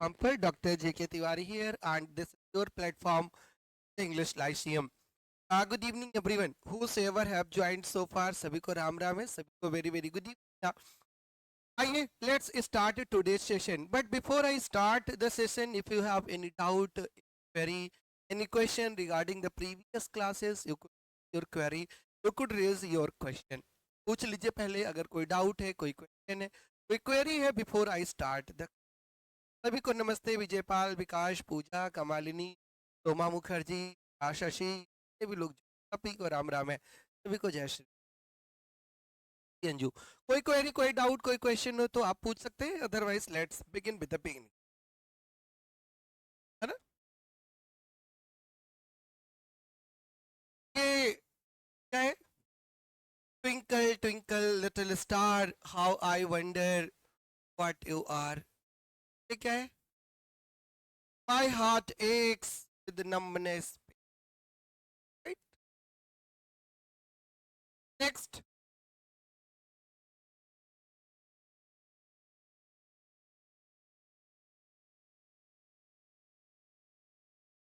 Comfort, Dr. J.K. Tiwari here, and this is your platform, the English Lyceum. Good evening, everyone. Whosoever have joined so far, सभी को राम राम है, सभी को very very good evening. आइए, let's start today's session. But before I start the session, if you have any doubt, query, any question regarding the previous classes, you could your query, you could raise your question. पूछ लीजिए पहले अगर कोई doubt है, कोई question है, कोई query है बिफोर आई स्टार्ट द सभी को नमस्ते विजयपाल विकास पूजा कमालिनी सोमा मुखर्जी आशशी ये भी लोग सभी को राम राम है सभी को जय श्री अंजू कोई क्वेरी कोई डाउट कोई क्वेश्चन हो तो आप पूछ सकते हैं otherwise let's begin with the beginning है ना ये क्या है twinkle twinkle little star how I wonder what you are ये क्या है my heart aches with numbness right next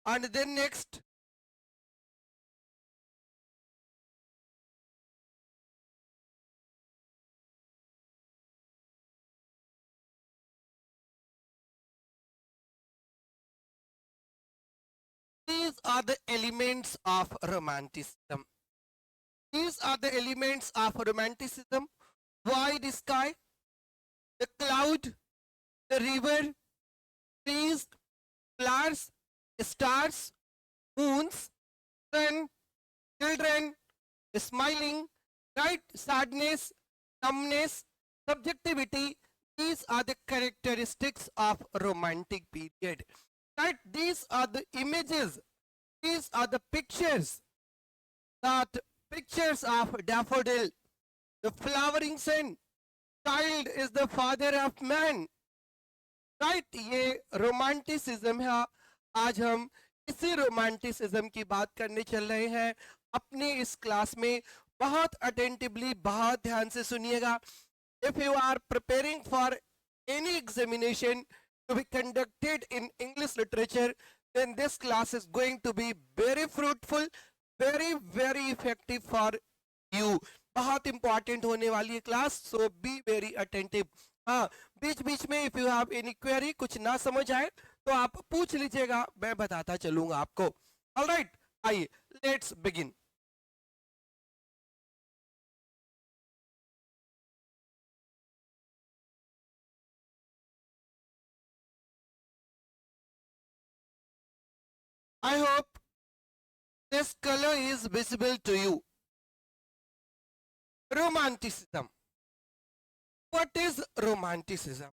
and then next these are the elements of romanticism. These are the elements of romanticism. Wide sky, the cloud, the river, trees, flowers, stars, moons, sun, children, smiling, right? Sadness, numbness, subjectivity. These are the characteristics of romantic period. Right? These are the images. These are the pictures. That pictures of daffodil, the flowering sun, child is the father of man. Right ये romanticism है आज हम इसी romanticism की बात करने चल रहे हैं अपने इस क्लास में बहुत अटेंटिवली बहुत ध्यान से सुनिएगा if you are preparing for any examination to be conducted in English literature then this class is going to be very fruitful very very effective for you बहुत इंपॉर्टेंट होने वाली है class so be very attentive हाँ बीच बीच में if you have any query कुछ ना समझ आए तो आप पूछ लीजिएगा मैं बताता चलूंगा आपको ऑलराइट आइए let's begin I hope this colour is visible to you romanticism what is romanticism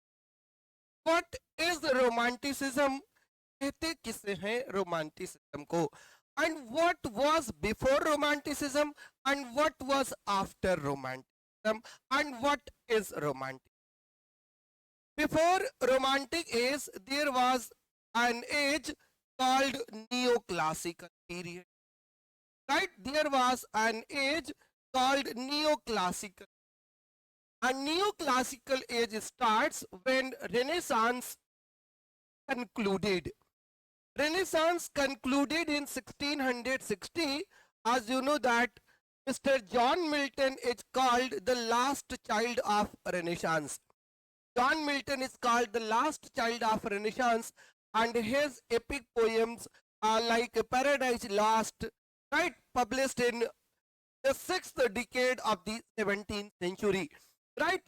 what is romanticism कहते किसे हैं रोमांटिसिज्म को and what was before romanticism and what was after romanticism and what is romantic before romantic age there was an age called neoclassical period right there was an age called neoclassical and neoclassical age starts when renaissance concluded. Renaissance concluded in 1660. As you know that Mr. John Milton is called the last child of Renaissance. John Milton is called the last child of Renaissance and his epic poems are like Paradise Lost, right, published in the sixth decade of the 17th century, right?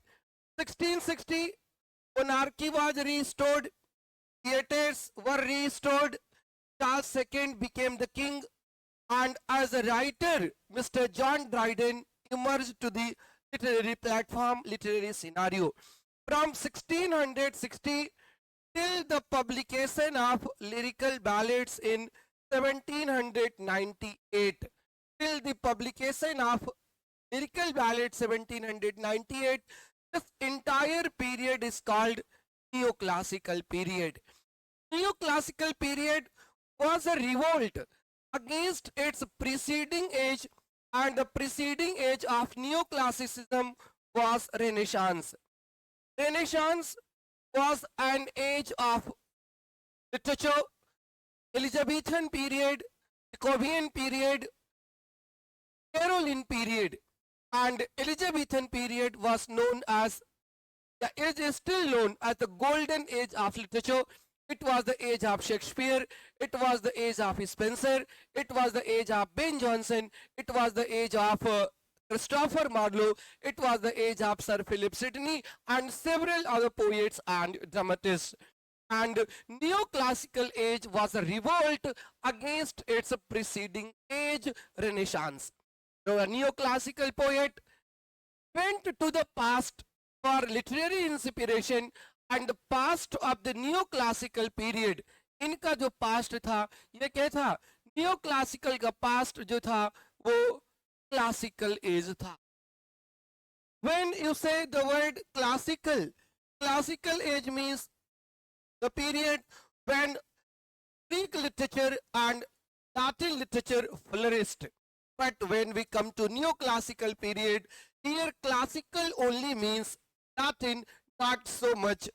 1660, monarchy was restored, theatres were restored, Charles II became the king, and as a writer, Mr. John Dryden emerged to the literary platform, literary scenario. From 1660 till the publication of lyrical ballads in 1798, till the publication of lyrical ballad 1798, this entire period is called neoclassical period. Neoclassical period was a revolt against its preceding age, and the preceding age of neoclassicism was Renaissance. Renaissance was an age of literature, Elizabethan period, Jacobean period, Caroline period, and Elizabethan period was known as, the age is still known as the golden age of literature. It was the age of Shakespeare, it was the age of Spencer, it was the age of Ben Jonson, it was the age of Christopher Marlowe, it was the age of Sir Philip Sidney, and several other poets and dramatists. And neoclassical age was a revolt against its preceding age, Renaissance. So a neoclassical poet went to the past for literary inspiration, and the past of the neoclassical period, इनका जो past था ये क्या था, neoclassical का past जो था वो classical age था. When you say the word classical, classical age means the period when Greek literature and Latin literature flourished. But when we come to neoclassical period, here classical only means Latin, not so much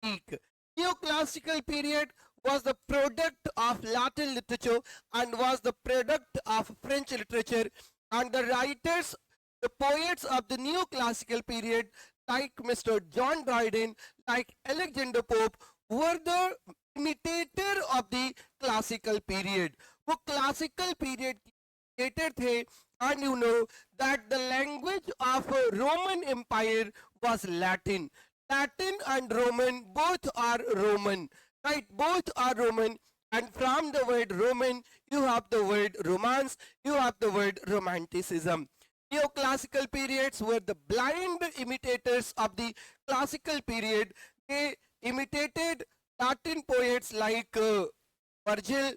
Greek. Neoclassical period was the product of Latin literature and was the product of French literature, and the writers, the poets of the neoclassical period, like Mr. John Dryden, like Alexander Pope, were the imitator of the classical period. वो classical period imitator थे, and you know that the language of Roman Empire was Latin. Latin and Roman both are Roman, right? Both are Roman, and from the word Roman you have the word Romance, you have the word Romanticism. Neoclassical periods were the blind imitators of the classical period. They imitated Latin poets like Virgil,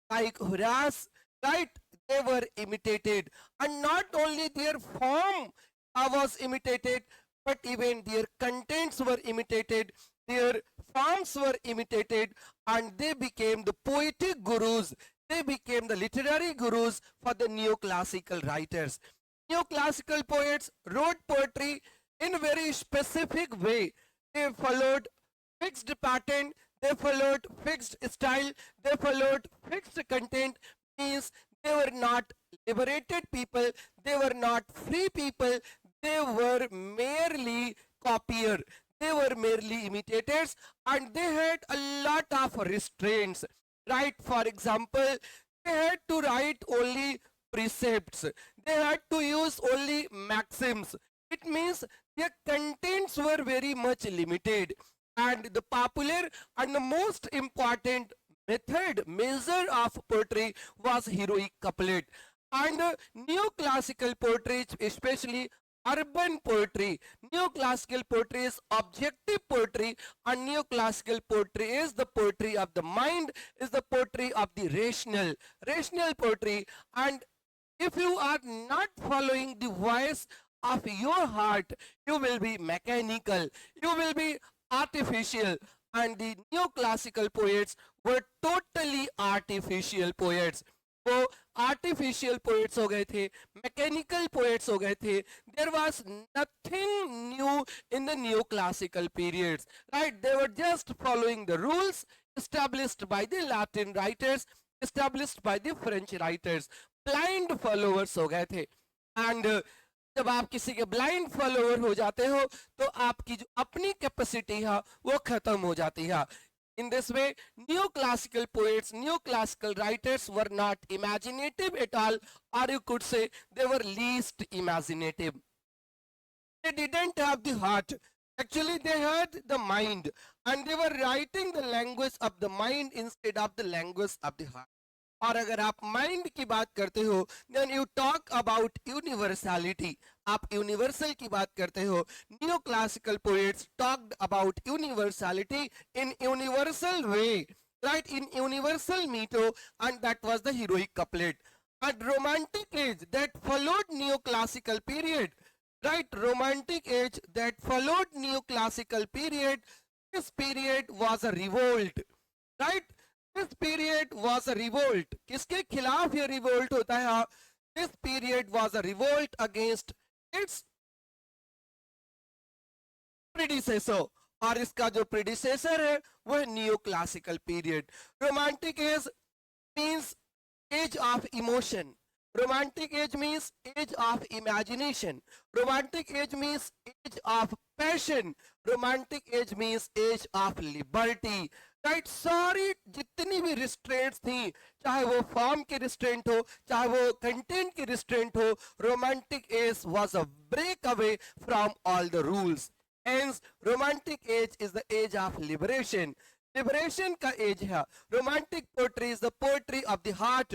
like Horace, right? They were imitated, and not only their form was imitated, but even their contents were imitated, their forms were imitated, and they became the poetic gurus, they became the literary gurus for the neoclassical writers. Neoclassical poets wrote poetry in a very specific way. They followed fixed pattern, they followed fixed style, they followed fixed content, means they were not liberated people, they were not free people, they were merely copier, they were merely imitators, and they had a lot of restraints. Right? For example, they had to write only precepts, they had to use only maxims. It means their contents were very much limited, and the popular and the most important method, measure of poetry was heroic couplet. And neoclassical poetry, especially urban poetry, neoclassical poetry is objective poetry, and neoclassical poetry is the poetry of the mind, is the poetry of the rational poetry. And if you are not following the voice of your heart, you will be mechanical, you will be artificial. And the neoclassical poets were totally artificial poets. वो artificial poets हो गए थे, mechanical poets हो गए थे. There was nothing new in the neoclassical periods, right? They were just following the rules established by the Latin writers, established by the French writers. Blind followers हो गए थे. And जब आप किसी के ब्लाइंड फॉलोअर हो जाते हो तो आपकी जो अपनी कैपेसिटी है वो खत्म हो जाती है. In this way, neoclassical poets, neoclassical writers were not imaginative at all, or you could say they were least imaginative. They didn't have the heart. Actually, they had the mind, and they were writing the language of the mind instead of the language of the heart. और अगर आप mind की बात करते हो, then you talk about universality, आप universal की बात करते हो. New classical poets talked about universality in universal way, right, in universal meter, and that was the heroic couplet. And romantic age that followed neoclassical period, right, romantic age that followed neoclassical period, this period was a revolt, right. This period was a revolt. किसके खिलाफ ये revolt होता है? This period was a revolt against its predecessor, और इसका जो predecessor है वो है new classical period. Romantic as means age of emotion. Romantic age means age of imagination. Romantic age means age of passion. Romantic age means age of liberty. Right, सारी जितनी भी restraints थी, चाहे वो फॉर्म की रिस्ट्रेंट हो, चाहे वो कंटेंट की रिस्ट्रेंट हो, romantic age was a break away from all the rules. Hence, romantic age is the age of liberation. Liberation का age है. Romantic poetry is the poetry of the heart,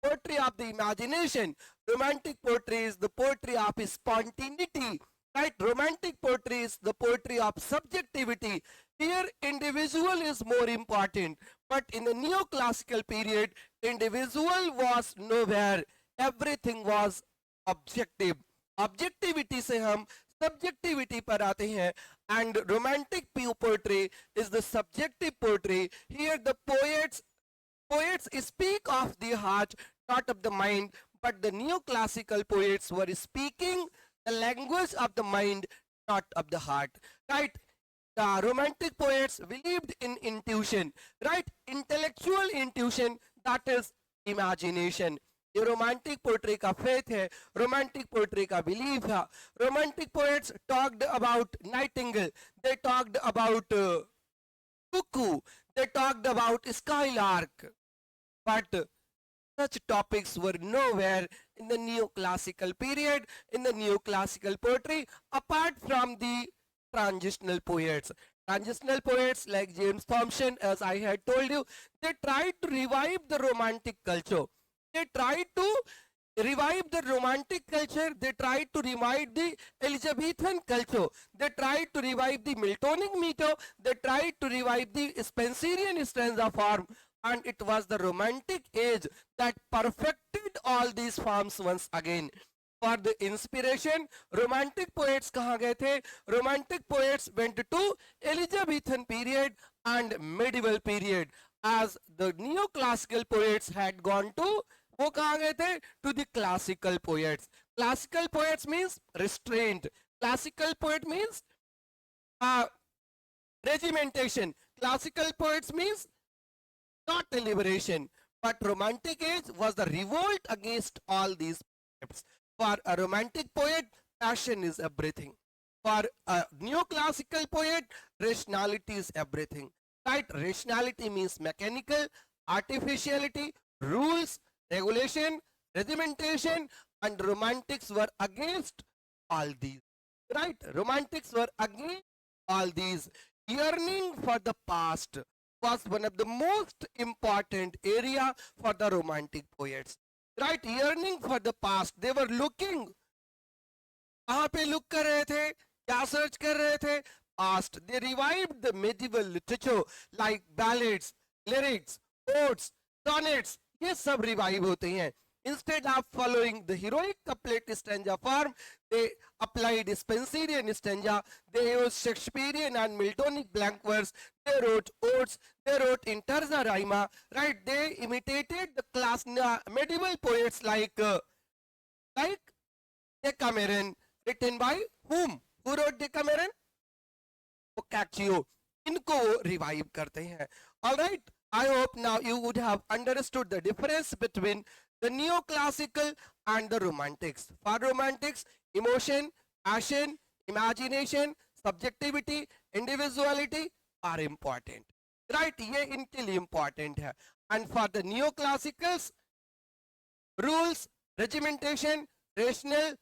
poetry of the imagination. Romantic poetry is the poetry of spontaneity. Right? Romantic poetry is the poetry of subjectivity. Here, individual is more important. But in the neoclassical period, individual was nowhere. Everything was objective. Objectivity से हम subjectivity पर आते हैं. And romantic poetry is the subjective poetry. Here the poets speak of the heart, not of the mind, but the neoclassical poets were speaking the language of the mind, not of the heart. Right? The romantic poets believed in intuition, right? Intellectual intuition, that is imagination. ये romantic poetry का faith है, romantic poetry का belief है. Romantic poets talked about Nightingale, they talked about cuckoo, they talked about skylark, but such topics were nowhere in the neoclassical period, in the neoclassical poetry, apart from the transitional poets. Transitional poets like James Thompson, as I had told you, they tried to revive the romantic culture. They tried to revive the romantic culture. They tried to revive the Elizabethan culture. They tried to revive the Miltonic meter. They tried to revive the Spenserian stanza form. And it was the romantic age that perfected all these forms once again. For the inspiration, romantic poets कहाँ गए थे? Romantic poets went to Elizabethan period and medieval period, as the neoclassical poets had gone to, वो कहाँ गए थे? To the classical poets. Classical poets means restraint. Classical poet means regimentation. Classical poets means not a liberation. But romantic age was the revolt against all these concepts. For a romantic poet, passion is everything. For a neoclassical poet, rationality is everything. Right? Rationality means mechanical, artificiality, rules, regulation, regimentation, and romantics were against all these. Right? Romantics were against all these. Yearning for the past was one of the most important area for the romantic poets. Right? Yearning for the past. They were looking. कहाँ पे look कर रहे थे? क्या search कर रहे थे? Past. They revived the medieval literature like ballads, lyrics, odes, sonnets. ये सब revive होते हैं. Instead of following the heroic couplet stanza form, they applied Spenserian stanza. They used Shakespearean and Miltonic blank verse. They wrote odes. They wrote in terza rima. Right? They imitated the class medieval poets like Decameron, written by whom? Who wrote Decameron? Boccaccio. इनको revive करते हैं. All right. I hope now you would have understood the difference between the neoclassical and the romantics. For romantics, emotion, passion, imagination, subjectivity, individuality are important. Right? ये इनके लिए important है. And for the neoclassicals, rules, regimentation, rational,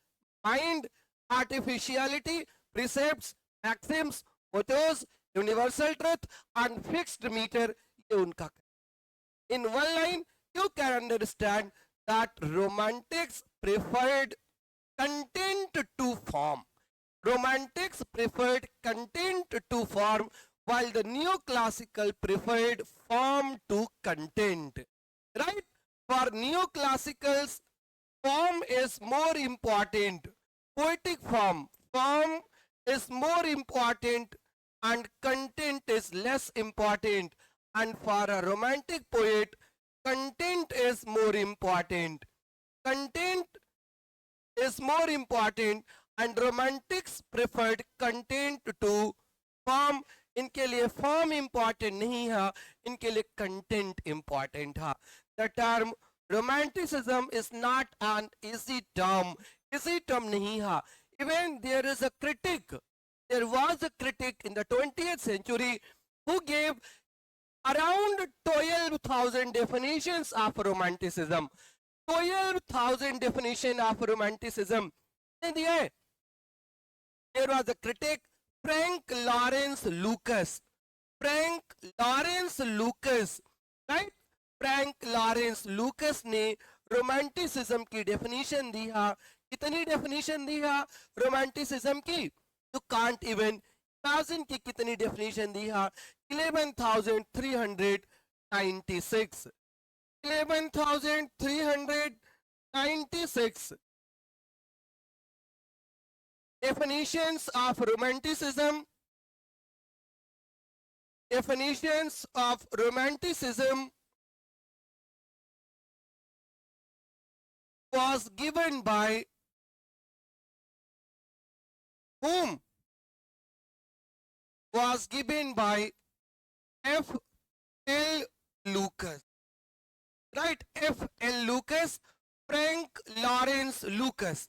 mind, artificiality, precepts, maxims, mottos, universal truth, and fixed meter, ये उनका. In one line, you can understand that romantics preferred content to form. Romantics preferred content to form, while the neoclassical preferred form to content. Right? For neoclassicals, form is more important. Poetic form is more important and content is less important. And for a romantic poet, content is more important. Content is more important, and romantics preferred content to form. इनके लिए form important नहीं है, इनके लिए content important है. The term romanticism is not an easy term नहीं है. Even there was a critic in the 20th century who gave around 12,000 definitions of romanticism. 12,000 definition of romanticism. There was a critic, Frank Lawrence Lucas. Right? Frank Lawrence लूकस ने romanticism की definition दी है. कितनी definition दी है romanticism की? You can't even imagine की कितनी definition दी है. 11,396. 11,396 definitions of romanticism. Definitions of romanticism was given by whom? Was given by F. L. Lucas. Right? F. L. Lucas, Frank Lawrence Lucas.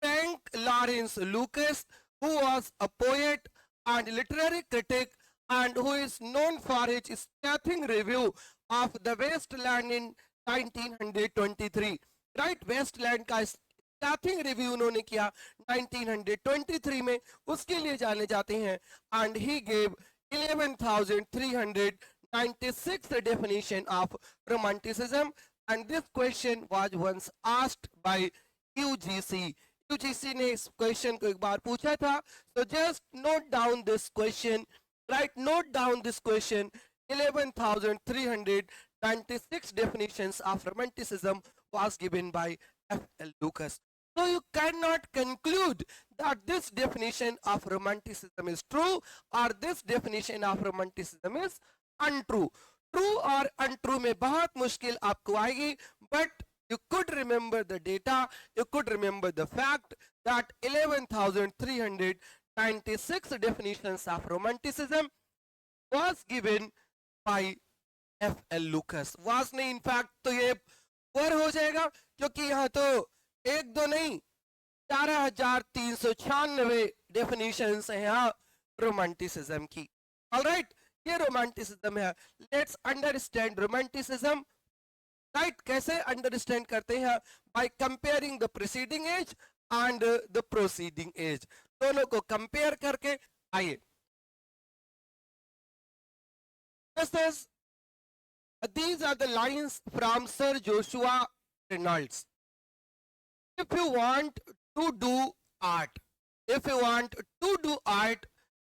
Frank Lawrence Lucas, who was a poet and literary critic and who is known for his scathing review of the Wasteland in 1923. Right, Wasteland का scathing review उन्होंने किया 1923 में, उसके लिए जाने जाते हैं. And he gave 11,396 definition of romanticism, and this question was once asked by UGC. UGC ने इस क्वेश्चन को एक बार पूछा था. so just note down this question, right? Note down this question. 11,396 definitions of romanticism was given by F. L. Lucas. So you cannot conclude that this definition of romanticism is true or this definition of romanticism is untrue. True or untrue में बहुत मुश्किल आपको आएगी, but you could remember the data, you could remember the fact that 11,396 definitions of romanticism was given by F. L. Lucas. Was नहीं, in fact तो ये पर हो जाएगा क्योंकि यहाँ तो एक दो नहीं 4,396 डेफिनेशंस हैं यहाँ रोमांटिसिज्म की. ऑलराइट, ये रोमांटिसिज्म है. Let's understand romanticism. राइट, कैसे अंडरस्टैंड करते हैं? By comparing the preceding age and the proceeding age. दोनों को कंपेयर करके आइए. These are the lines from Sir Joshua Reynolds. If you want to do art,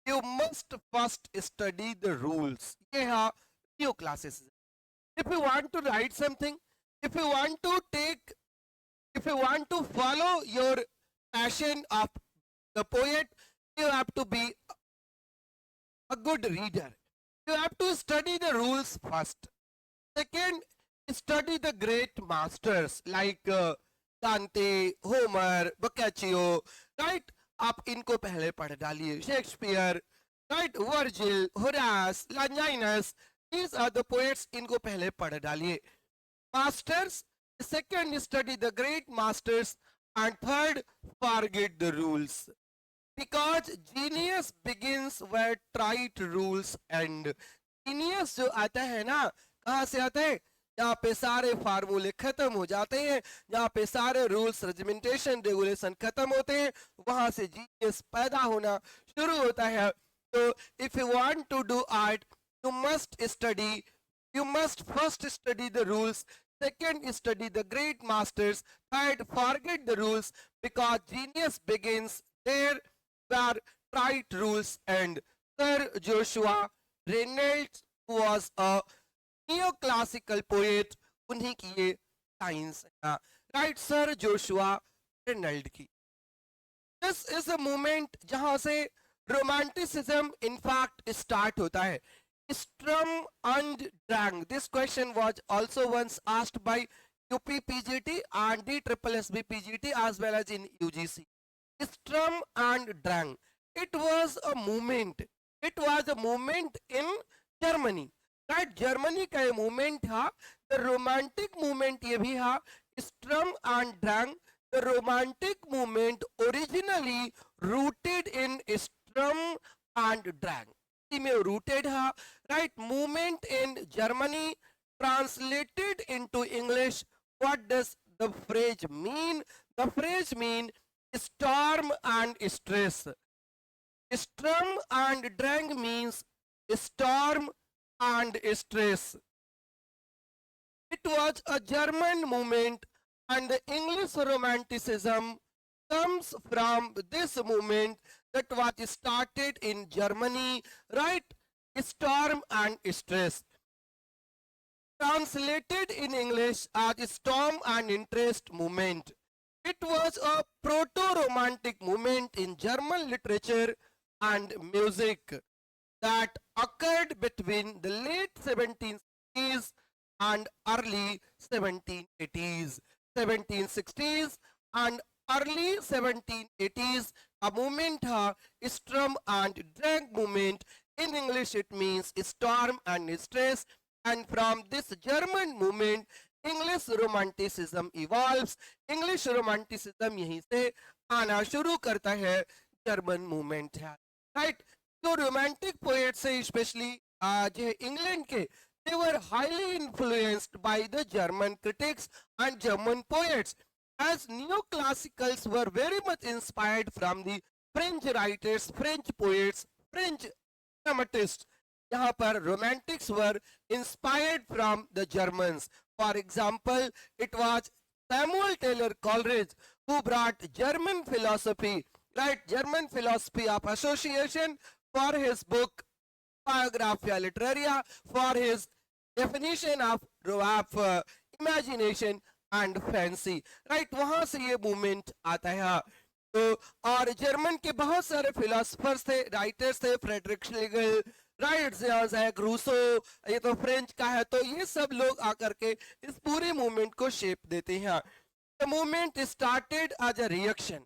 you must first study the rules. ये है new classes. If you want to write something, if you want to follow your passion of the poet, you have to be a good reader. You have to study the rules first. Second, study the great masters like Dante, Homer, Boccaccio, right? आप इनको पहले पढ़ डालिए. Shakespeare, right? Virgil, Horace, Longinus, these are the poets. इनको पहले पढ़ डालिए. Masters, second, study the great masters, and third, forget the rules. Because genius begins where trite rules end. Genius जो आता है ना, कहाँ से आता है? जहाँ पे सारे फार्मूले खत्म हो जाते हैं, जहाँ पे सारे रूल्स, रेजिमेंटेशन, रेगुलेशन खत्म होते हैं, वहां से जीनियस पैदा होना शुरू होता है. तो if you want to do art, you must first study the rules. Second, study the great masters. Third, forget the rules, because genius begins there where trite rules end. Sir Joshua Reynolds was a neoclassical poet. उन्हीं की ये science है. Right, sir Joshua Reynold की. This is a movement जहां से romanticism in fact start होता है. Strum and Drang. This question was also once asked by UP PGT and DSSB PGT as well as in UGC. Strum and Drang. It was a movement it was a movement in Germany, right. Germany का ये movement था, the romantic movement ये भी था, Sturm and Drang. The romantic movement originally rooted in Sturm and Drang में rooted है, right. Movement in Germany translated into English. What does the phrase mean? The phrase mean storm and stress. Sturm and Drang means storm and stress. It was a German movement, and the English Romanticism comes from this movement that was started in Germany, right? Storm and stress. Translated in English as Storm and Interest movement. It was a proto-romantic movement in German literature and music that occurred between the late 1760s and early 1780s. 1760s and early 1780s, a movement था Storm and Drang movement. In English it means storm and stress, and from this German movement English romanticism evolves. English romanticism यहीं से आना शुरू करता है, German movement है, right. जो romantic poets है स्पेशली जो है इंग्लैंड के, they were highly influenced by the German critics and German poets, as neoclassicals were very much inspired from the French writers, French poets, French dramatists. यहाँ पर romantics were inspired from the Germans. For example, it was Samuel Taylor Coleridge who brought German philosophy, right, German philosophy of association for his book Biographia Literaria, for his definition of imagination and fancy, right। वहां से ये movement आता है। तो और German के बहुत सारे फिलोसफर्स थे, राइटर्स थे, Friedrich Schlegel, right, Jacques Rousseau, ये तो फ्रेंच का है। तो ये सब लोग आकर के इस पूरे मूवमेंट को शेप देते हैं। The movement started as a reaction.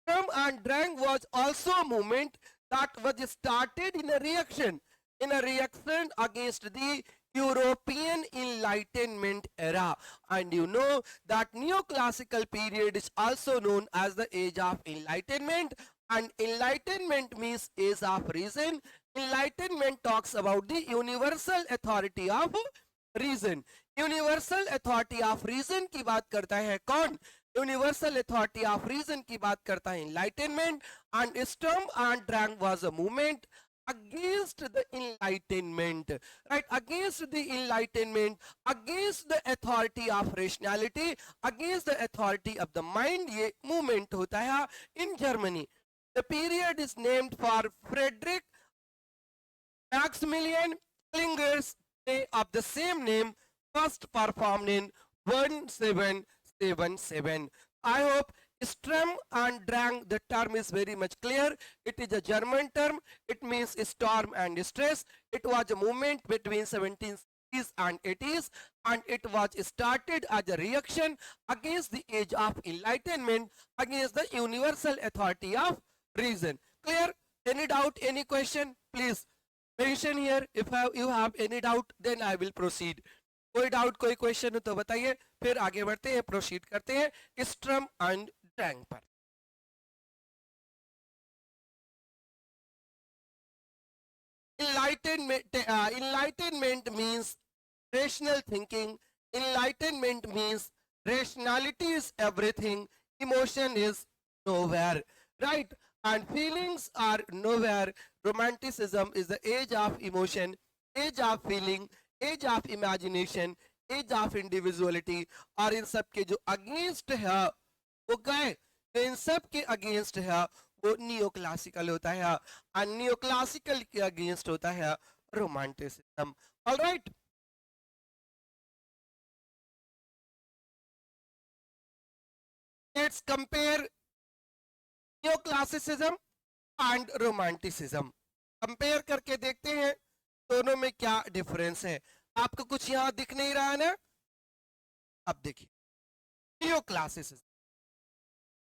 Sturm and Drang was also a movement that was started in a reaction against the European Enlightenment era. And you know that neoclassical period is also known as the age of enlightenment, and enlightenment means age of reason. Enlightenment talks about the universal authority of reason. Universal authority of reason की बात करता है कौन? Universal authority of reason की बात करता है enlightenment. And Sturm and Drang was a movement against the enlightenment, right, against the enlightenment, against the authority of rationality, against the authority of the mind. ये movement होता है in Germany. The period is named for Frederick Maximilian Schillinger's play of the same name, first performed in 1777. I hope Sturm and Drang, the term is very much clear. It is a German term. It means storm and stress. It was a movement between 1760s and 80s, and it was started as a reaction against the age of enlightenment, against the universal authority of reason. Clear? Any doubt, any question? Please mention here. If you have any doubt, then I will proceed. कोई doubt, कोई question हो तो बताइए, फिर आगे बढ़ते हैं, proceed करते हैं स्ट्रम एंड ड्रैंग पर. Enlightenment means rational thinking. Enlightenment means rationality is everything, emotion is nowhere, right? And feelings are nowhere. Romanticism is the age of emotion, age of feeling, age of imagination, age of individuality. और इन सब के जो against है वो गए, तो इन सब के अगेंस्ट है वो नियो क्लासिकल होता है, और नियो क्लासिकल के अगेंस्ट होता है romanticism. Alright, let's compare neo classicism and romanticism. Compare करके देखते हैं दोनों में क्या डिफरेंस है. आपको कुछ यहां दिख नहीं रहा है ना? अब देखिए neoclassicism.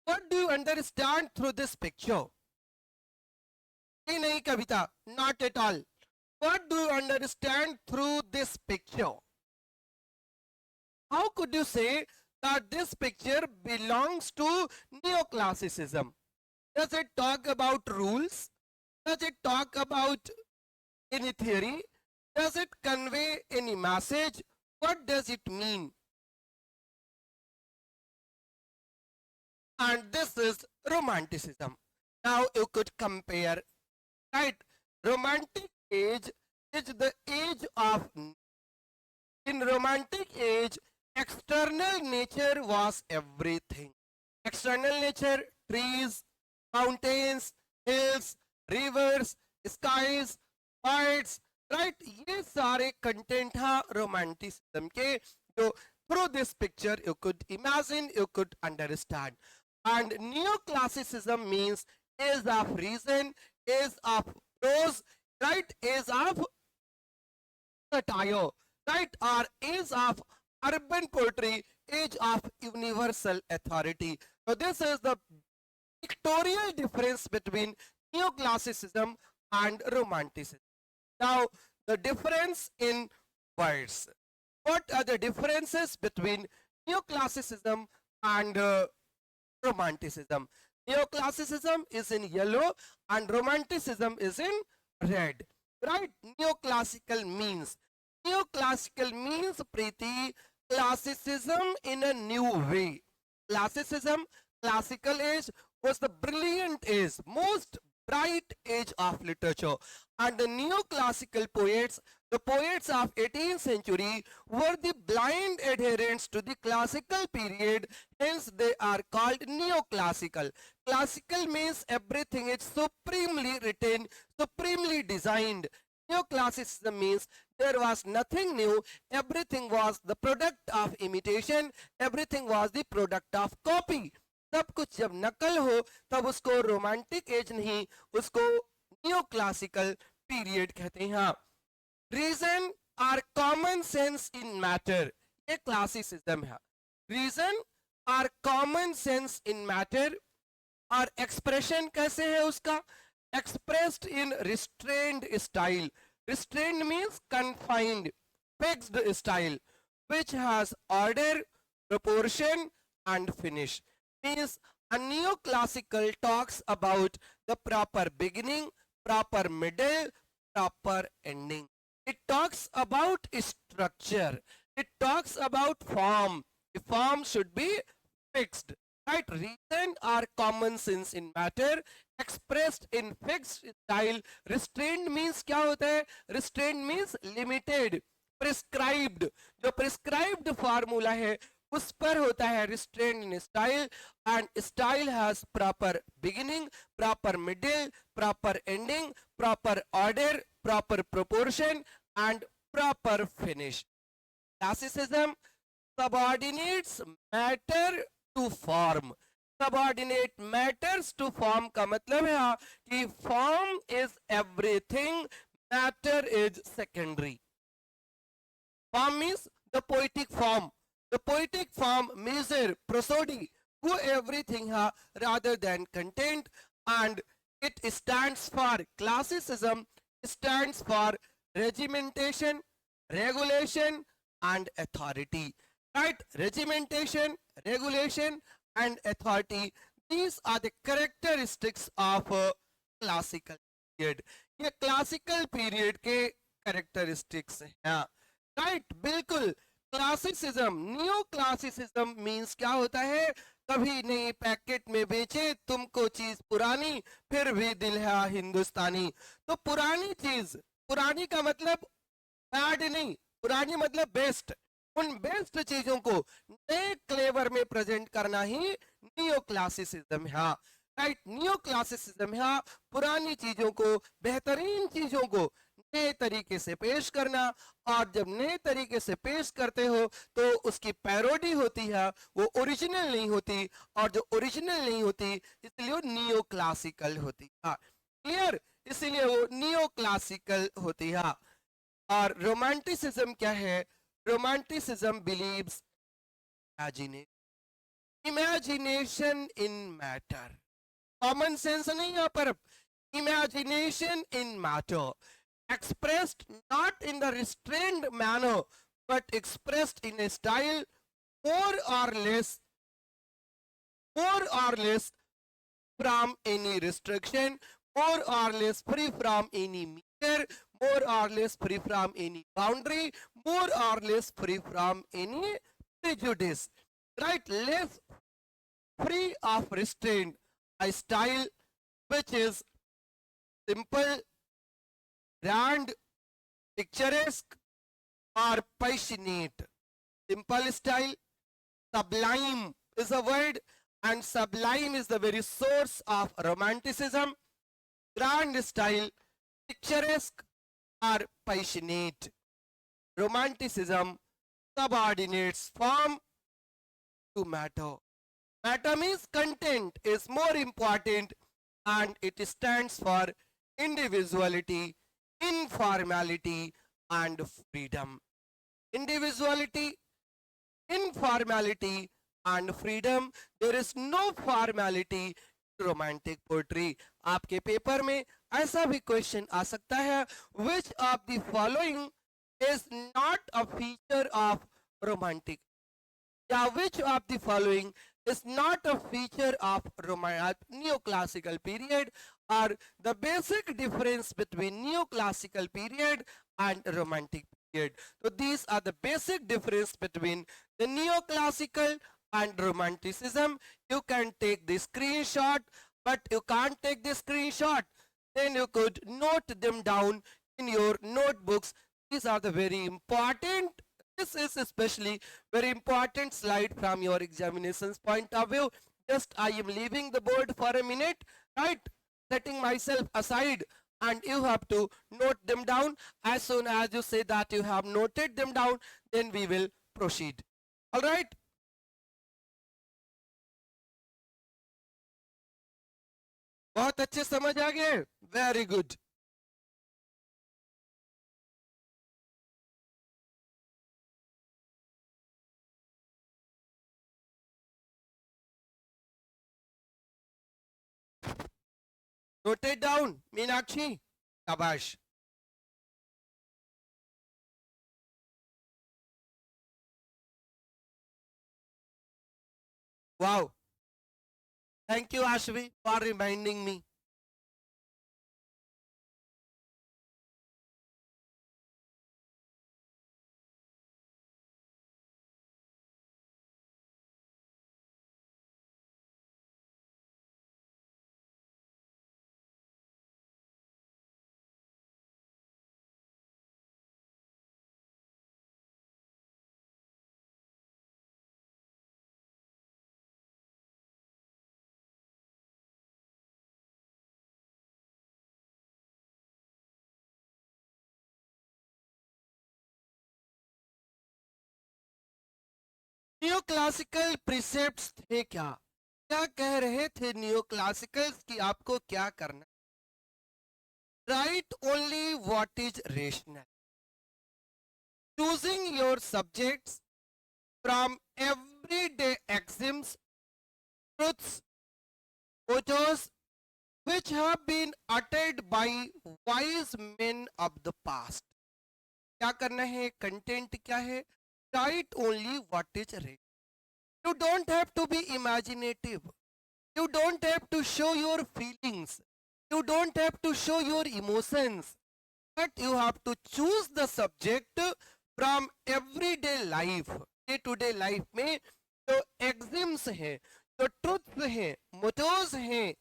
What do you understand through this picture? ये नहीं Kavita, not at all. What do you understand through this picture? How could you say that this picture belongs to neoclassicism? Does it talk about rules? Does it talk about any theory? Does it convey any message? What does it mean? And this is romanticism. Now you could compare, right? Romantic age is the age of, in romantic age, external nature was everything. External nature, trees, mountains, hills, rivers, skies, birds, right? ये सारे content हैं romanticism के, जो through this picture you could imagine, you could understand. And neoclassicism means age of reason, age of prose, right? Age of satire, right? Or age of urban poetry, age of universal authority. So this is the pictorial difference between neoclassicism and romanticism. Now, the difference in words. What are the differences between neoclassicism and romanticism? Neoclassicism is in yellow and romanticism is in red. Right? Neoclassical means Preeti, classicism in a new way. Classicism, classical age, was the brilliant age, most bright age of literature. And the neoclassical poets, the poets of 18th century, were the blind adherents to the classical period, hence they are called neoclassical. Classical means everything is supremely written, supremely designed. Neoclassicism means there was nothing new, everything was the product of imitation, everything was the product of copy. सब कुछ जब नकल हो तब उसको romantic as नहीं, उसको new classical period कहते हैं. Reason or common sense in matter, ये क्लासिसिज्म है. Reason or common sense in matter. और एक्सप्रेशन कैसे है उसका? Expressed in restrained style. Restrained means confined, fixed style, which has order, proportion and finish. Means a neoclassical talks about the proper beginning, proper middle, proper ending. It talks about structure. It talks about form. The form should be fixed. Right? Reason or common sense in matter expressed in fixed style. Restrained means क्या होता है? Restrained means limited, prescribed. जो prescribed formula है उस पर होता है restrained in style, and style has proper beginning, proper middle, proper ending, proper order, proper proportion and proper finish. Classicism subordinates matter to form. Subordinate matters to form का मतलब है कि form is everything, matter is secondary. Form means the poetic form. The poetic form measure, prosody, who everything है rather than content, and it stands for classicism, stands for regimentation, regulation and authority. Right? Regimentation, regulation and authority, these are the characteristics of classical period. ये classical period के characteristics हैं. Right? बिल्कुल. Classicism, new classicism means क्या होता है? कभी नहीं packet में बेचे तुमको चीज पुरानी, फिर भी दिल है हिंदुस्तानी. तो पुरानी चीज, पुरानी का मतलब बैड नहीं, पुरानी मतलब बेस्ट. उन बेस्ट चीजों को नए क्लेवर में प्रेजेंट करना ही न्यू क्लासिसिज्म है. राइट? न्यू क्लासिसिज्म है पुरानी चीजों को, बेहतरीन चीजों को नए तरीके से पेश करना. और जब नए तरीके से पेश करते हो तो उसकी पैरोडी होती है, वो ओरिजिनल नहीं होती, और जो ओरिजिनल नहीं होती इसलिए वो नियो क्लासिकल होती है. क्लियर? इसीलिए वो नियो क्लासिकल होती है. और रोमांटिसिज्म क्या है? Romanticism believes imagination in matter. Common sense नहीं यहाँ पर, imagination in matter, expressed not in the restrained manner, but expressed in a style more or less, more or less from any restriction, more or less free from any meter, more or less free from any boundary, more or less free from any prejudice. Right? Less free of restraint. A style which is simple, grand, picturesque, or passionate. Simple style, sublime is a word, and sublime is the very source of romanticism. Grand style, picturesque, or passionate. Romanticism subordinates form to matter. Matter means content is more important, and it stands for individuality, informality, and freedom. Individuality, informality, and freedom. There is no formality romantic poetry. आपके paper में ऐसा भी question आ सकता है, which of the following is not a feature of romantic, या which of the following is not a feature of neoclassical period, or the basic difference between neoclassical period and romantic period. So these are the basic difference between the neoclassical and romanticism. You can take the screenshot, but you can't take the screenshot. Then you could note them down in your notebooks. These are the very important. This is especially very important slide from your examinations point of view. Just I am leaving the board for a minute, right? Setting myself aside, and you have to note them down. As soon as you say that you have noted them down, then we will proceed. All right? बहुत अच्छे समझ आ गए. Very good. Noted down, Meenakshi. Shabash. Wow. Thank you, Ashvi, for reminding me. New classical precepts थे क्या? क्या कह रहे थे न्यू क्लासिकल्स की आपको क्या करना? Right only what is rational. Choosing your subjects from everyday axioms, truths, mottos which have been uttered by wise men of the past. क्या करना है? कंटेंट क्या है? Right only what is rational. You don't have to be imaginative. You don't have to show your feelings. You don't have to show your emotions. But you have to choose the subject from everyday life. Day to day life में जो axioms हैं, जो truths हैं, mottos हैं,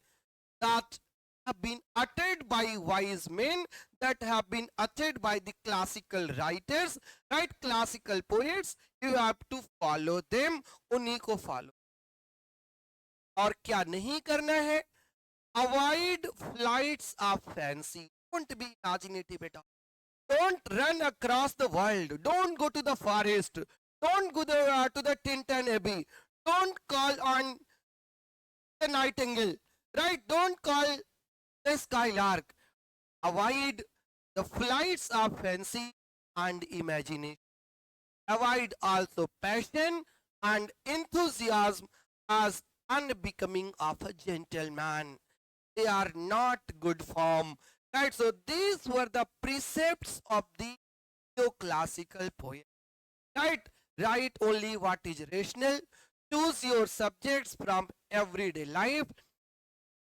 that have been uttered by wise men, that have been uttered by the classical writers, right? Classical poets. You have to follow them. उन्हीं को follow. और क्या नहीं करना है? Avoid flights of fancy. Don't be imaginative at all. Don't run across the world. Don't go to the forest. Don't go to the Tintin Abbey. Don't call on the nightingale. Right? Don't call the skylark. Avoid the flights of fancy and imagination. Avoid also passion and enthusiasm as unbecoming of a gentleman. they are not good form. Right, so these were the precepts of the neoclassical poet. Right, write only what is rational, choose your subjects from everyday life,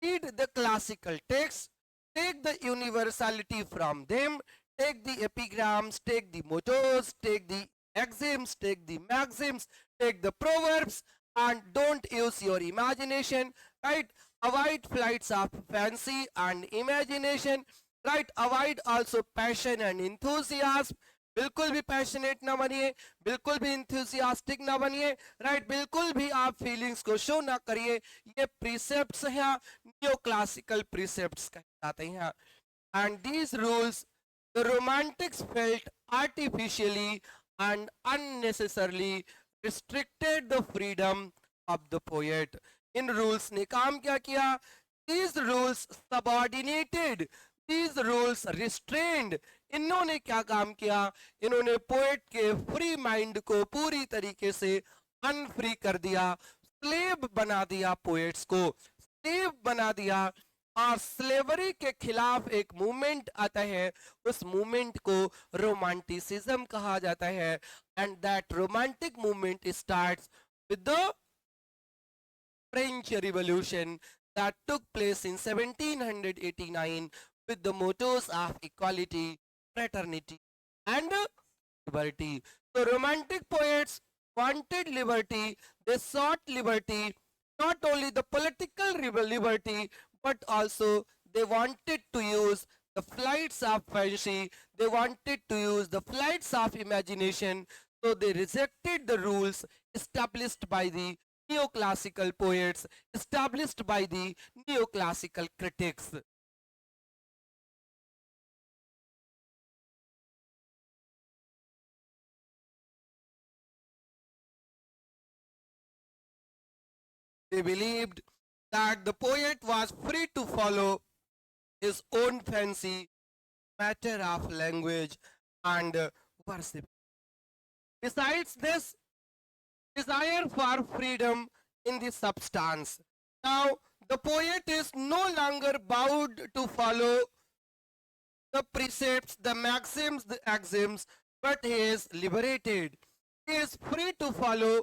read the classical texts, take the universality from them, take the epigrams, take the mottos, take the axioms, take the maxims, take the proverbs, and don't use your imagination, right? Avoid flights of fancy and imagination, right? Avoid also passion and enthusiasm. बिल्कुल भी passionate ना बनिए, बिल्कुल भी enthusiastic ना बनिए, right? बिल्कुल भी आप फीलिंग्स को शो ना करिए. ये प्रीसेप्ट्स हैं, न्यो क्लासिकल प्रीसेप्ट्स कहलाते हैं. And these rules the romantics felt artificially and unnecessarily restricted the freedom of the poet. In rules ने काम क्या किया? These rules subordinated, these rules restrained. इन्होंने क्या काम किया? इन्होंने पोएट के फ्री माइंड को पूरी तरीके से अनफ्री कर दिया, स्लेव बना दिया, पोएट्स को स्लेव बना दिया. और स्लेवरी के खिलाफ एक मूवमेंट आता है, उस मूवमेंट को रोमांटिसिज्म कहा जाता है. And that romantic movement starts with the French revolution that took place in 1789 with the mottos of equality, fraternity, and liberty. So romantic poets wanted liberty, they sought liberty, not only the political liberty, but also they wanted to use the flights of fancy, they wanted to use the flights of imagination, so they rejected the rules established by the neoclassical poets, established by the neoclassical critics. They believed that the poet was free to follow his own fancy, matter of language and worship. Besides this, desire for freedom in the substance. Now, the poet is no longer bound to follow the precepts, the maxims, the axioms, but he is liberated. He is free to follow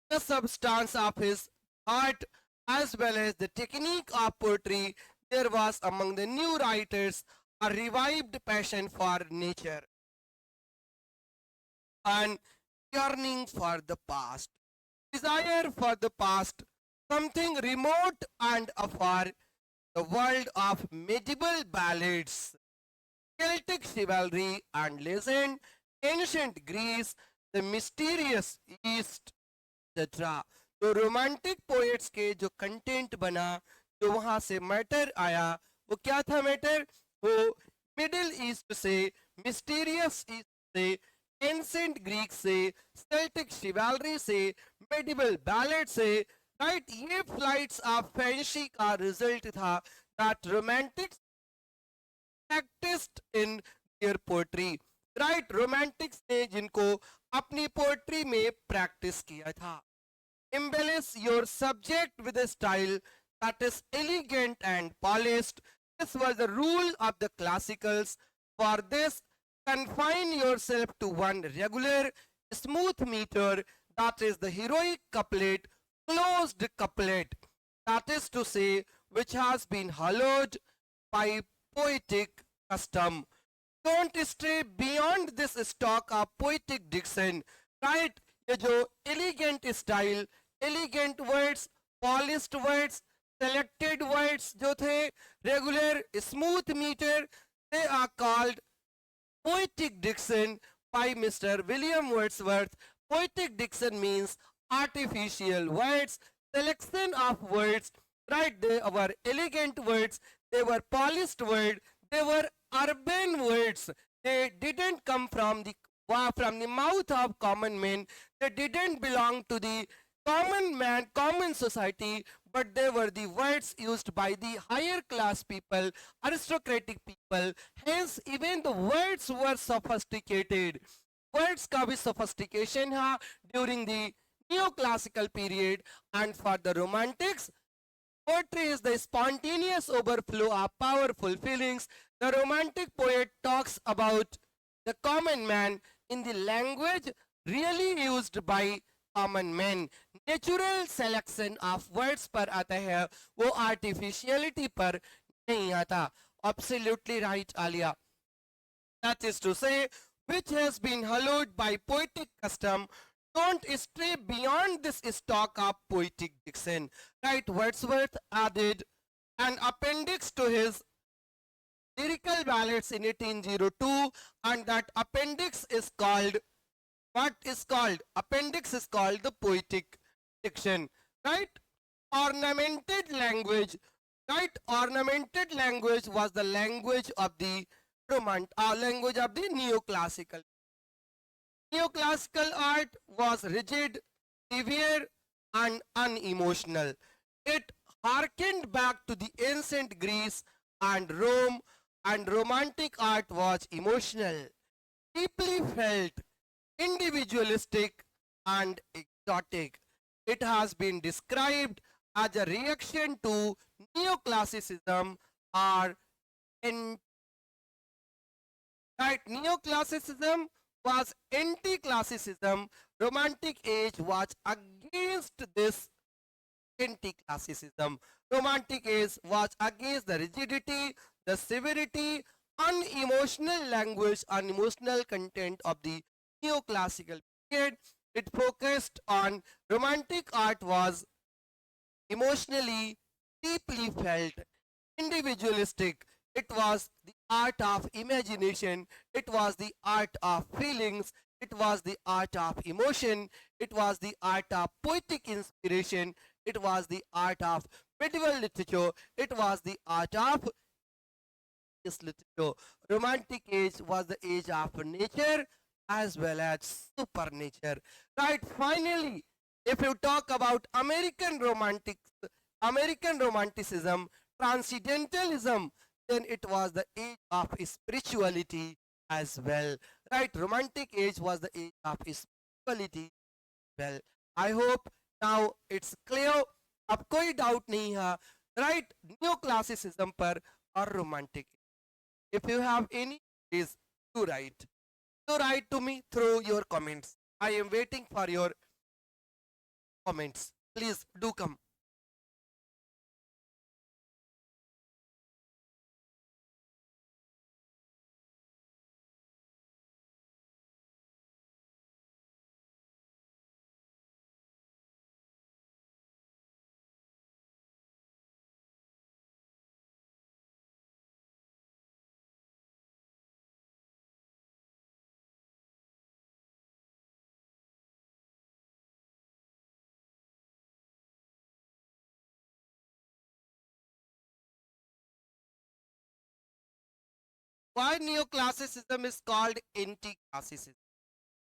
the substance of his art as well as the technique of poetry. There was among the new writers a revived passion for nature and yearning for the past, desire for the past, something remote and afar, the world of medieval ballads, Celtic chivalry and legend, ancient Greece, the mysterious East, etc. तो romantic poets के जो content बना, जो वहां से matter आया, वो क्या था मैटर? वो मिडिल ईस्ट से, मिस्टीरियस ईस्ट से, एंसेंट ग्रीक से, सेल्टिक शिवालरी से, मेडिवल बैलेट से, राइट? ये फ्लाइट्स ऑफ फैंसी का रिजल्ट था that Romantics practised in their poetry. Right, Romantics ने जिनको अपनी पोएट्री में प्रैक्टिस किया था. Embellish your subject with a style that is elegant and polished. This was the rule of the classicals. For this, confine yourself to one regular, smooth meter, that is the heroic couplet, closed couplet, that is to say, which has been hallowed by poetic custom. Don't stray beyond this stock of poetic diction, right? ये जो elegant style, elegant words, polished words, selected words जो थे, regular smooth metre, they are called poetic diction by Mr. William Wordsworth. Poetic diction means artificial words, selection of words, right? They were elegant words, they were polished words, they were urban words. They didn't come from the mouth of common men. They didn't belong to the common man, common society, but they were the words used by the higher class people, aristocratic people. Hence, even the words were sophisticated. Words का भी sophistication था during the neoclassical period, and for the romantics, Poetry is the spontaneous overflow of powerful feelings. The romantic poet talks about the common man in the language really used by common men. Natural selection of words पर आता है, वो artificiality पर नहीं आता. Absolutely right, Alia. That is to say, which has been hallowed by poetic custom. Don't stray beyond this stock of poetic diction. Right, Wordsworth added an appendix to his lyrical ballads in 1802, and that appendix is called, what is called? Appendix is called the poetic diction. Right? Ornamented language. Right? Ornamented language was the language of the language of the neoclassical. Neoclassical art was rigid, severe, and unemotional. It harkened back to the ancient Greece and Rome, and romantic art was emotional, deeply felt, individualistic, and exotic. It has been described as a reaction to neoclassicism or right. Neoclassicism was anti-classicism. Romantic age was against this anti-classicism. Romantic age was against the rigidity, the severity, unemotional language, unemotional content of the neoclassical period. It focused on romantic art was emotionally, deeply felt, individualistic. It was the art of imagination. It was the art of feelings. It was the art of emotion. It was the art of poetic inspiration. It was the art of medieval literature. It was the art of this literature. Romantic age was the age of nature as well as supernature. Right, finally, if you talk about American romanticism, transcendentalism, then it was the age of spirituality as well. Right, romantic age was the age of spirituality. Well, I hope now it's clear. अब कोई doubt नहीं है, right, new classicism पर और romantic. If you have any, please do write. Do write to me through your comments. I am waiting for your comments. Please do come. Why neoclassicism is called anti-classicism?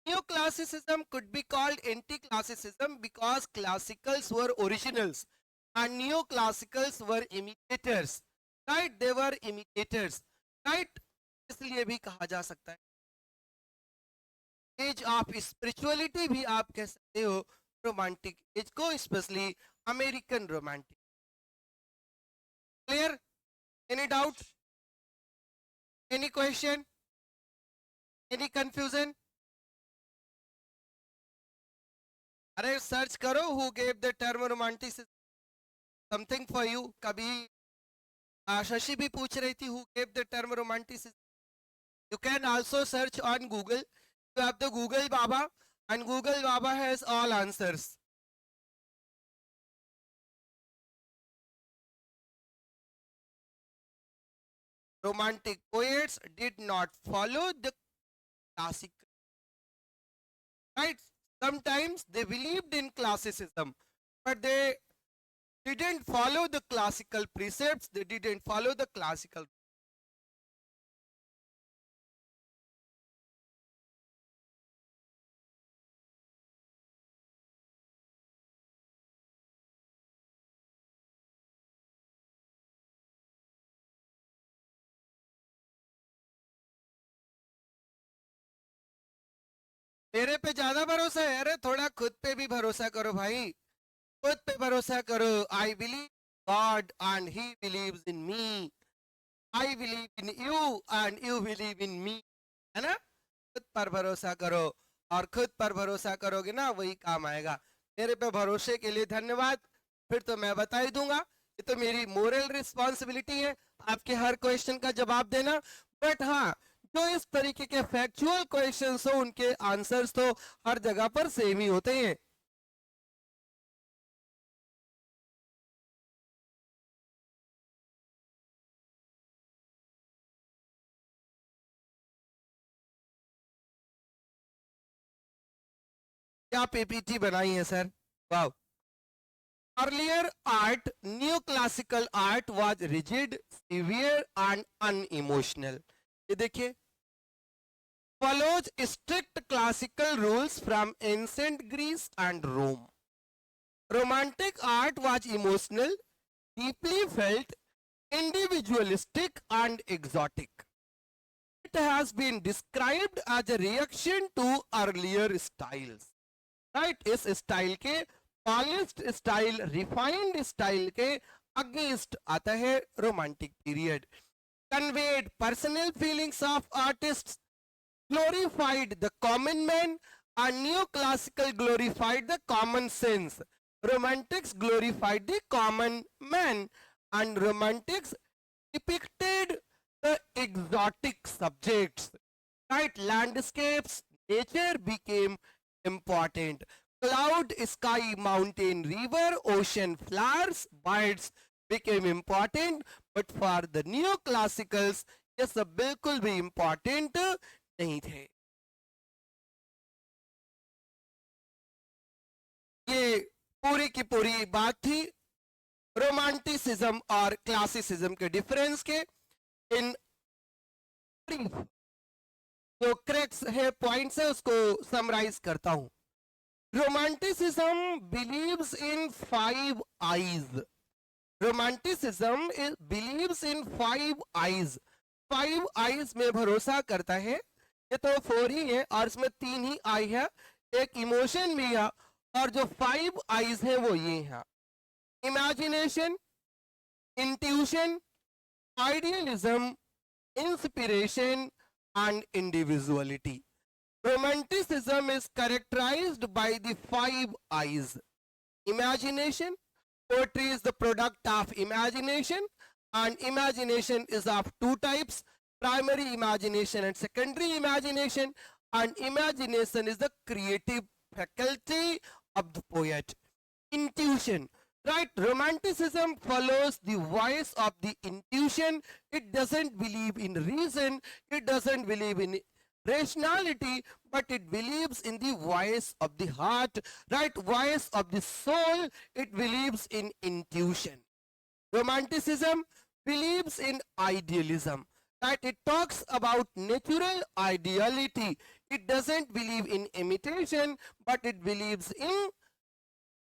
Neoclassicism could be called anti-classicism because classicals were originals and neoclassicals were imitators. Right? They were imitators. Right? इसलिए भी कहा जा सकता है as of spirituality भी आप कह सकते हो रोमांटिक एज को, specially American romantic. Clear? Any doubt? Any question? Any confusion? अरे सर्च करो who gave the term romanticism, something for you. कभी शशि भी पूछ रही थी who gave the term romanticism. You can also search on Google. You have the Google Baba, and Google Baba has all answers. Romantic poets did not follow the classic. Right? Sometimes they believed in classicism, but they didn't follow the classical precepts. They didn't follow the classical. मेरे पे ज्यादा भरोसा है? अरे थोड़ा खुद पे भी भरोसा करो भाई, खुद पे भरोसा करो. I believe God and He believes in me. I believe in you and you believe in me. है ना? खुद पर भरोसा करो और खुद पर भरोसा करोगे ना वही काम आएगा. मेरे पे भरोसे के लिए धन्यवाद. फिर तो मैं बता ही दूंगा. ये तो मेरी मोरल रिस्पॉन्सिबिलिटी है आपके हर क्वेश्चन का जवाब देना. बट हाँ, जो इस तरीके के फैक्चुअल क्वेश्चंस हो उनके आंसर्स तो हर जगह पर सेम ही होते हैं. क्या पीपीटी बनाई है सर? वाह. Earlier art, neoclassical art was rigid, severe and unemotional. ये देखिए, follows strict classical rules from ancient Greece and Rome. Romantic art was emotional, deeply felt, individualistic and exotic. It has been described as a reaction to earlier styles. Right? इस style के polished style, refined style के against आता है romantic period. Conveyed personal feelings of artists, glorified the common man, and neoclassical glorified the common sense. Romantics glorified the common man and romantics depicted the exotic subjects. Right? Landscapes, nature became important. Cloud, sky, mountain, river, ocean, flowers, birds became important. But for the neoclassicals, ये सब बिल्कुल भी important नहीं थे. ये पूरी की पूरी बात थी रोमांटिसिज्म और क्लासिसिज्म के डिफरेंस के. इन ब्रीफ जो क्रैक्स है, पॉइंट्स है, उसको समराइज करता हूं. Romanticism believes in 5 eyes. Romanticism believes in 5 eyes. 5 eyes में भरोसा करता है. ये तो 4 ही है और इसमें 3 ही आई है. एक इमोशन भी है और जो 5 आईज है वो ये है: imagination, intuition, idealism, inspiration and individuality. Romanticism is characterized by the 5 I's. Imagination. Poetry is the product of imagination, and imagination is of 2 types: primary imagination and secondary imagination. And imagination is the creative faculty of the poet. Intuition. Right? Romanticism follows the voice of the intuition. It doesn't believe in reason. It doesn't believe in rationality, but it believes in the voice of the heart. Right? Voice of the soul. It believes in intuition. Romanticism believes in idealism. Right? It talks about natural ideality. It doesn't believe in imitation, but it believes in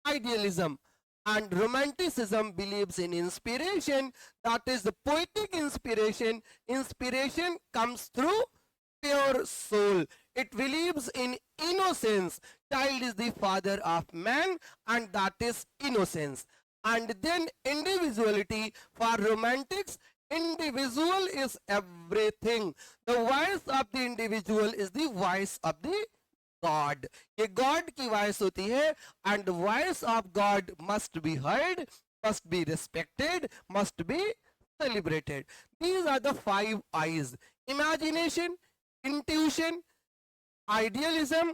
idealism. And romanticism believes in inspiration, that is the poetic inspiration. Inspiration comes through pure soul. It believes in innocence. Child is the father of man, and that is innocence. And then individuality. For romantics, individual is everything. The voice of the individual is the voice of the God. ये God की voice होती है. And the voice of God must be heard, must be respected, must be celebrated. These are the 5 I's: imagination, intuition, idealism,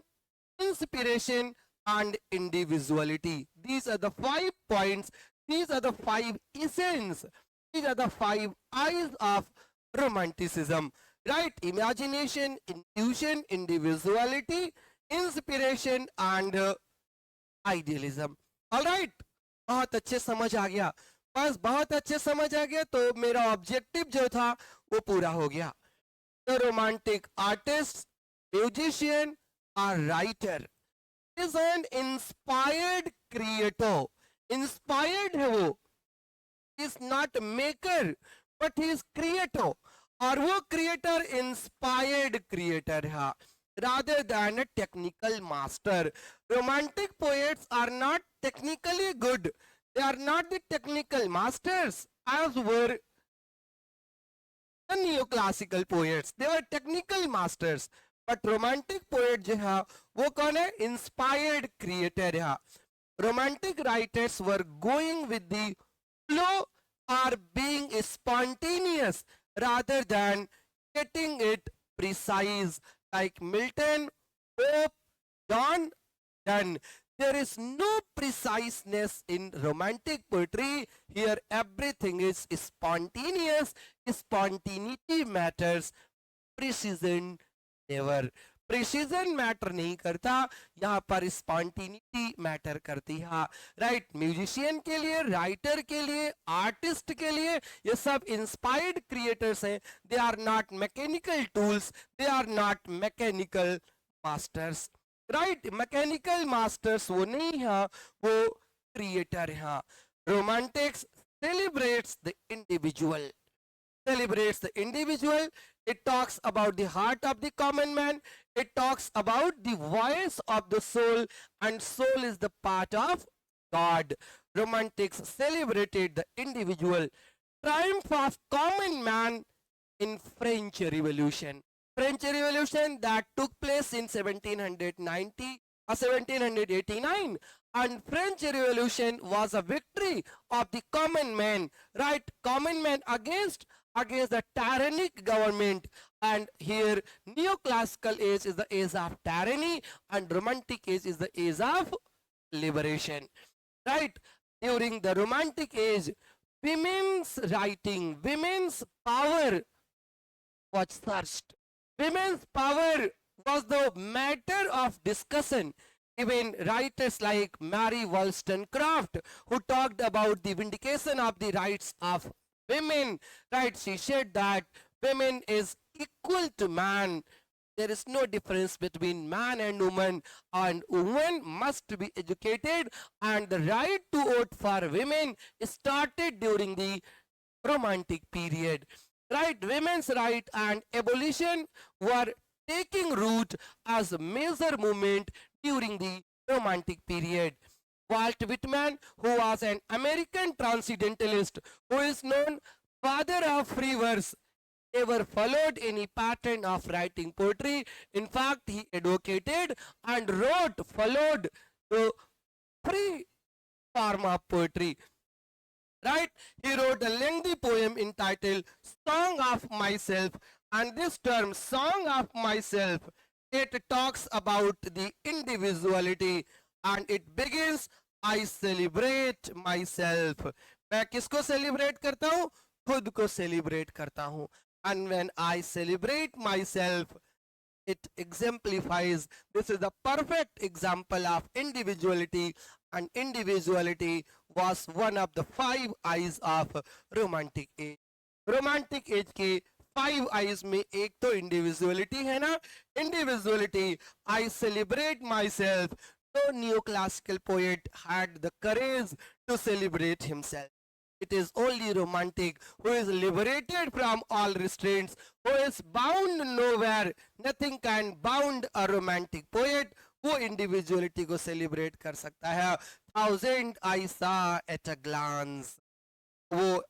inspiration, and individuality. These are the 5 points. These are the 5 essence. These are the 5 I's of romanticism. Right? Imagination, intuition, individuality, inspiration and idealism. Alright, बहुत अच्छे समझ आ गया. बस बहुत अच्छे समझ आ गया तो मेरा ऑब्जेक्टिव जो था वो पूरा हो गया. द रोमांटिक आर्टिस्ट, म्यूजिशियन और writer is an inspired creator. Inspired है वो, is not maker but he is creator. और वो क्रिएटर इंस्पायर्ड क्रिएटर है rather than a technical master. Romantic poets are not technically good. They are not the technical masters as were the neoclassical poets. They were technical masters. But romantic poet जो है वो कौन है? Inspired creator है. Romantic writers were going with the flow or being spontaneous rather than getting it precise, like Milton, Pope, John Donne. There is no preciseness in romantic poetry. Here everything is spontaneous. Spontaneity matters, precision never. Precision matter नहीं करता, यहाँ पर spontaneity matter करती है. Right, musician के लिए, writer के लिए, आर्टिस्ट के लिए, ये सब इंस्पायर्ड क्रिएटर्स हैं. They are not mechanical tools, they are not mechanical masters. Right, mechanical masters वो नहीं है, वो क्रिएटर है. Romantics celebrates the individual, celebrates the individual. It talks about the heart of the common man. It talks about the voice of the soul, and soul is the part of God. Romantics celebrated the individual. Triumph of common man in French Revolution. French Revolution that took place in 1790 or 1789, and French Revolution was a victory of the common man, right? Common man against the tyrannic government. And here neoclassical age is the age of tyranny and romantic age is the age of liberation, right? During the romantic age, women's writing, women's power was searched. Women's power was the matter of discussion. Even writers like Mary Wollstonecraft, who talked about the vindication of the rights of women, right? She said that women is equal to man. There is no difference between man and woman must be educated, and the right to vote for women started during the romantic period. Right, women's right and abolition were taking root as a major movement during the romantic period. Walt Whitman, who was an American transcendentalist, who is known father of free verse, never followed any pattern of writing poetry. In fact, he advocated and followed the free form of poetry. Right? He wrote a lengthy poem entitled Song of Myself, and this term, Song of Myself, it talks about the individuality, and it begins, I celebrate myself. मैं किसको celebrate करता हूँ? खुद को celebrate करता हूँ. And when I celebrate myself, it exemplifies, this is the perfect example of individuality, and individuality was one of the 5 eyes of romantic age. Romantic age के 5 eyes में एक तो individuality है ना, individuality, I celebrate myself. No neoclassical poet had the courage to celebrate himself. It is only romantic who is liberated from all restraints, who is bound nowhere. Nothing can bound a romantic poet. वो individuality को celebrate कर सकता है. 1000 I saw at a glance. वो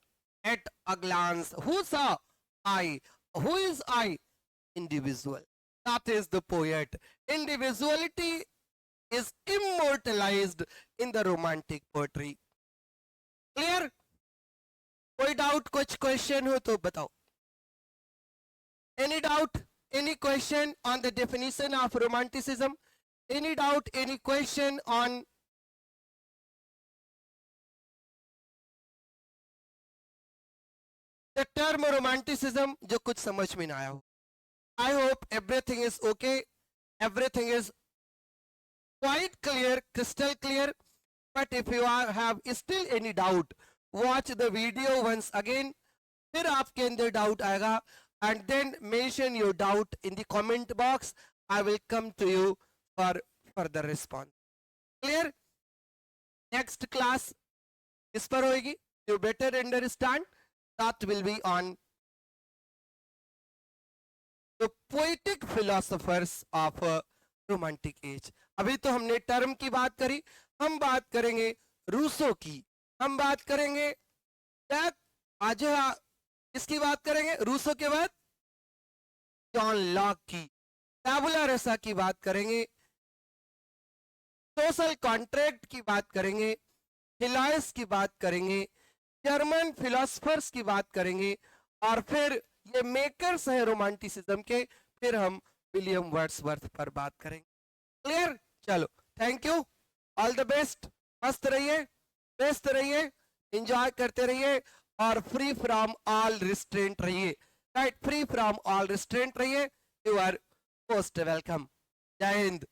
at a glance. Who saw? I. Who is I? Individual. That is the poet. Individuality is immortalized in the romantic poetry. Clear? कोई doubt, कुछ question हो तो बताओ. Any doubt? Any question on the definition of romanticism? Any doubt? Any question on the term romanticism जो कुछ समझ में ना आया हो? I hope everything is okay. Everything is quite clear, crystal clear. But if you have still any doubt, watch the video once again. फिर आपके अंदर doubt आएगा, and then mention your doubt in the comment box. I will come to you for further response. Clear? Next class इस पर होगी. You better understand. That will be on the poetic philosophers of romantic age. अभी तो हमने term की बात करी, हम बात करेंगे रूसो की. हम बात करेंगे क्या आज किसकी बात करेंगे? रूसो के बाद जॉन लॉक की। टैबुला रेसा की बात करेंगे, सोशल कॉन्ट्रैक्ट की बात करेंगे, हिलाइस की बात करेंगे, जर्मन फिलोसफर्स की बात करेंगे, और फिर ये मेकर्स हैं रोमांटिसिज्म के, फिर हम विलियम वर्ड्सवर्थ पर बात करेंगे। क्लियर? चलो, thank you, all the best. मस्त रहिए, व्यस्त रहिए, एंजॉय करते रहिए, और फ्री फ्रॉम ऑल रिस्ट्रेंट रहिए। Right, free from all restraint रहिए। You are most welcome. जय हिंद।